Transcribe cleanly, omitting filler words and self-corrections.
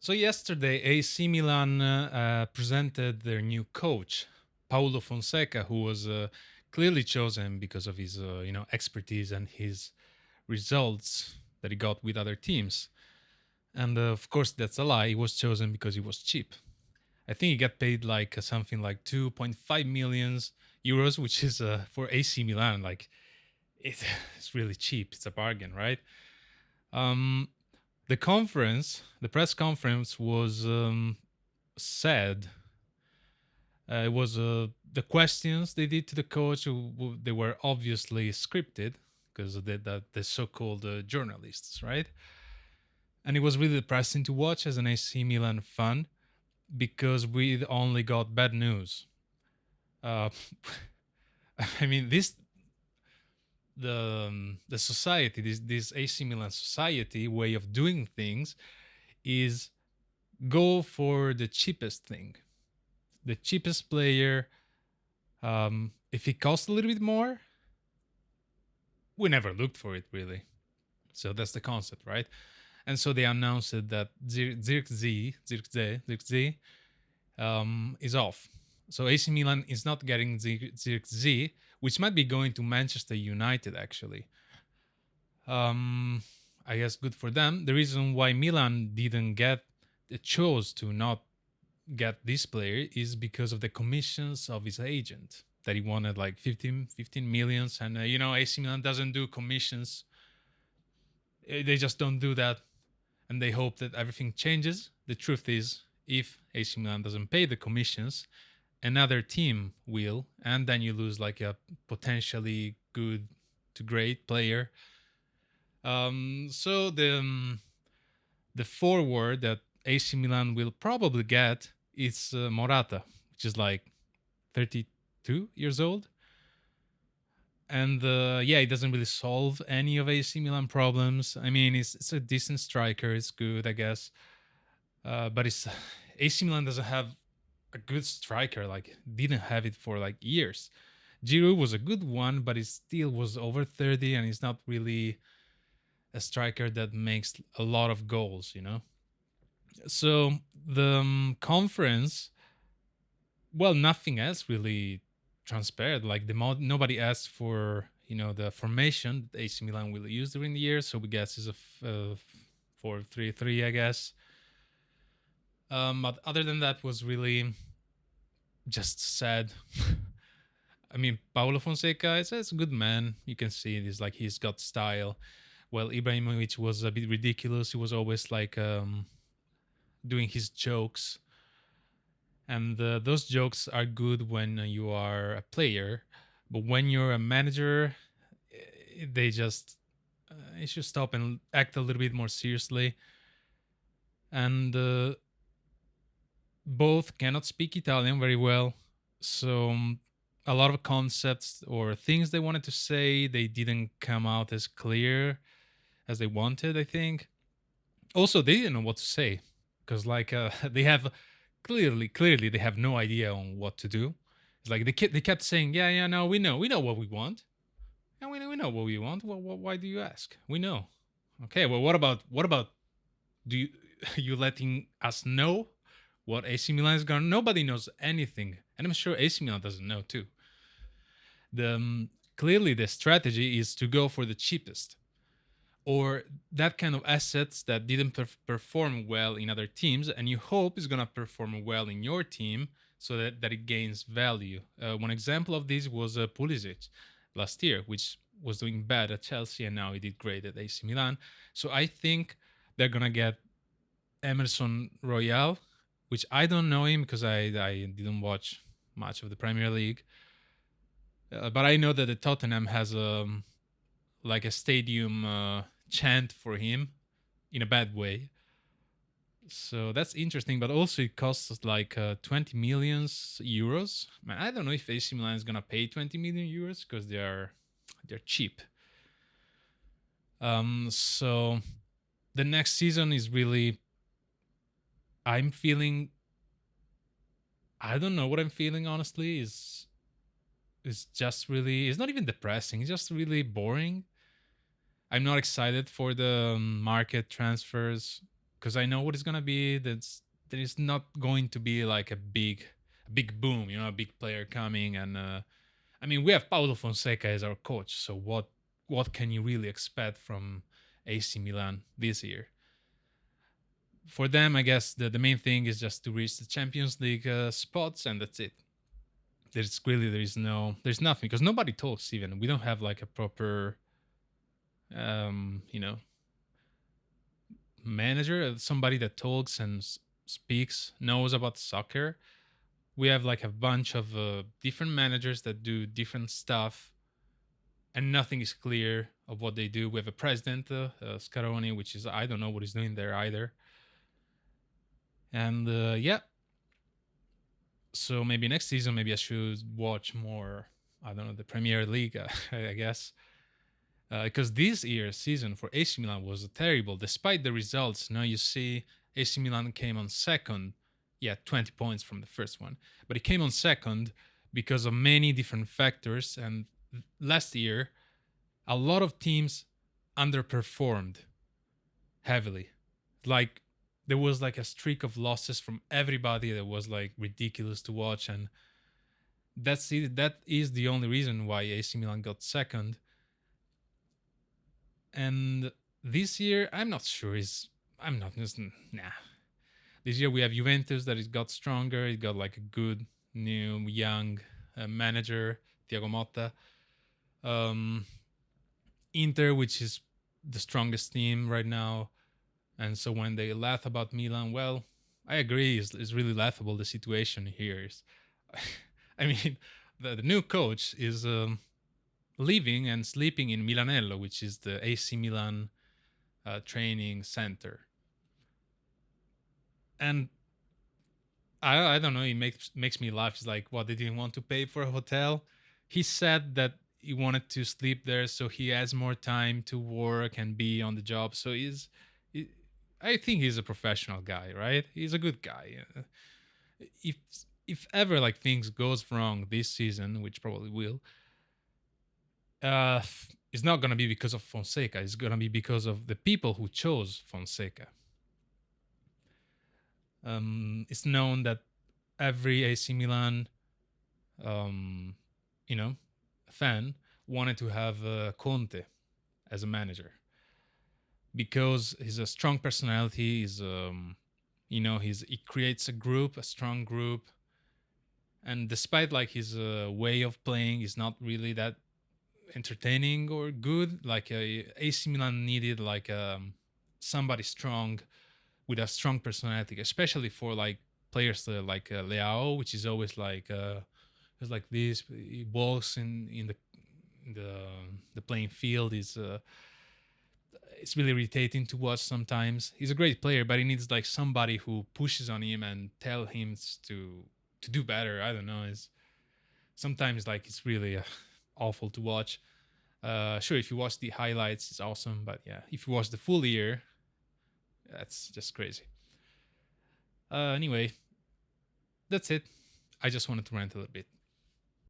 So yesterday, AC Milan presented their new coach, Paulo Fonseca, who was clearly chosen because of his, expertise and his results that he got with other teams. And of course, that's a lie. He was chosen because he was cheap. I think he got paid like something like 2.5 millions euros, which is for AC Milan like it's really cheap. It's a bargain, right? Um, the press conference was said it was the questions they did to the coach. They were obviously scripted because of the so-called journalists, right? And it was really depressing to watch as an AC Milan fan because we only got bad news. Uh, I mean, the society, this AC Milan society way of doing things is go for the cheapest thing, the cheapest player. If it costs a little bit more, we never looked for it really. So that's the concept, right? And so they announced that Zirkzee is off. So AC Milan is not getting Zirkzee, which might be going to Manchester United actually. Um, I guess good for them. The reason why Milan didn't chose to not get this player is because of the commissions of his agent that he wanted like 15 millions, and AC Milan doesn't do commissions. They just don't do that, and they hope that everything changes. The truth is, if AC Milan doesn't pay the commissions, another team will, and then you lose like a potentially good to great player. So the forward that AC Milan will probably get is Morata, which is like 32 years old. And yeah, it doesn't really solve any of AC Milan problems. I mean, it's a decent striker. It's good, I guess. But it's AC Milan doesn't have a good striker. Like, didn't have it for like years. Giroud was a good one, but he still was over 30, and he's not really a striker that makes a lot of goals. So the conference, well, nothing else really transpired. Like nobody asked for the formation that AC Milan will use during the year. So we guess is a 4-3-3, I guess. But other than that, was really just sad. I mean, Paulo Fonseca is a good man. You can see it is like he's got style. Well, Ibrahimovic was a bit ridiculous. He was always like doing his jokes, and those jokes are good when you are a player, but when you're a manager, they just you should stop and act a little bit more seriously. And both cannot speak Italian very well, so a lot of concepts or things they wanted to say, they didn't come out as clear as they wanted, I think. Also, they didn't know what to say because like they have clearly they have no idea on what to do. It's like they kept saying, yeah, no, we know what we want, and we know what we want. Why do you ask? We know. Okay, well, what about do you you letting us know what AC Milan is gonna? Nobody knows anything, and I'm sure AC Milan doesn't know too. The clearly the strategy is to go for the cheapest, or that kind of assets that didn't perform well in other teams, and you hope is going to perform well in your team so that it gains value. One example of this was Pulisic last year, which was doing bad at Chelsea, and now he did great at AC Milan. So I think they're going to get Emerson Royale, which I don't know him because I didn't watch much of the Premier League. But I know that the Tottenham has like a stadium chant for him in a bad way. So that's interesting, but also it costs us like 20 million euros. Man, I don't know if AC Milan is gonna pay 20 million euros because they're cheap. So the next season is really, I'm feeling, I don't know what I'm feeling honestly. Is just really, it's not even depressing. It's just really boring. I'm not excited for the market transfers because I know what it's gonna be. There is not going to be like a big boom, a big player coming. And I mean, we have Paulo Fonseca as our coach, so what can you really expect from AC Milan this year? For them, I guess the main thing is just to reach the Champions League spots, and that's it. There's nothing because nobody talks. Even we don't have like a proper, you know, manager, somebody that talks and speaks, knows about soccer. We have like a bunch of different managers that do different stuff, and nothing is clear of what they do. We have a president, Scaroni, which is I don't know what he's doing there either. And yeah, so maybe next season, maybe I should watch more. I don't know, the Premier League, I guess, because this year's season for AC Milan was terrible. Despite the results, now you see AC Milan came on second. Yeah, 20 points from the first one, but it came on second because of many different factors. And last year, a lot of teams underperformed heavily. Like there was like a streak of losses from everybody that was like ridiculous to watch, and that's it. That is the only reason why AC Milan got second. And this year, I'm not sure. Is I'm not just nah. This year we have Juventus that it got stronger. It got like a good new young manager, Thiago Motta. Um, Inter, which is the strongest team right now. And so when they laugh about Milan, well, I agree. It's really laughable. The situation here is, I mean, the new coach is living and sleeping in Milanello, which is the AC Milan training center. And I don't know. It makes me laugh. It's like, what, they didn't want to pay for a hotel. He said that he wanted to sleep there so he has more time to work and be on the job. So he, I think he's a professional guy, right? He's a good guy. If if ever like things goes wrong this season, which probably will, uh, it's not gonna be because of Fonseca. It's gonna be because of the people who chose Fonseca. It's known that every AC Milan, um, you know, fan wanted to have Conte as a manager because he's a strong personality. He creates a group, a strong group, and despite like his way of playing is not really that entertaining or good. Like AC Milan needed like somebody strong with a strong personality, especially for like players like Leao, which is always like he's like this. He walks in the playing field. Is It's really irritating to watch sometimes. He's a great player, but he needs like somebody who pushes on him and tell him to do better. I don't know. It's sometimes like it's really awful to watch. Sure, if you watch the highlights, it's awesome, but yeah, if you watch the full year, that's just crazy. Anyway, that's it. I just wanted to rant a little bit.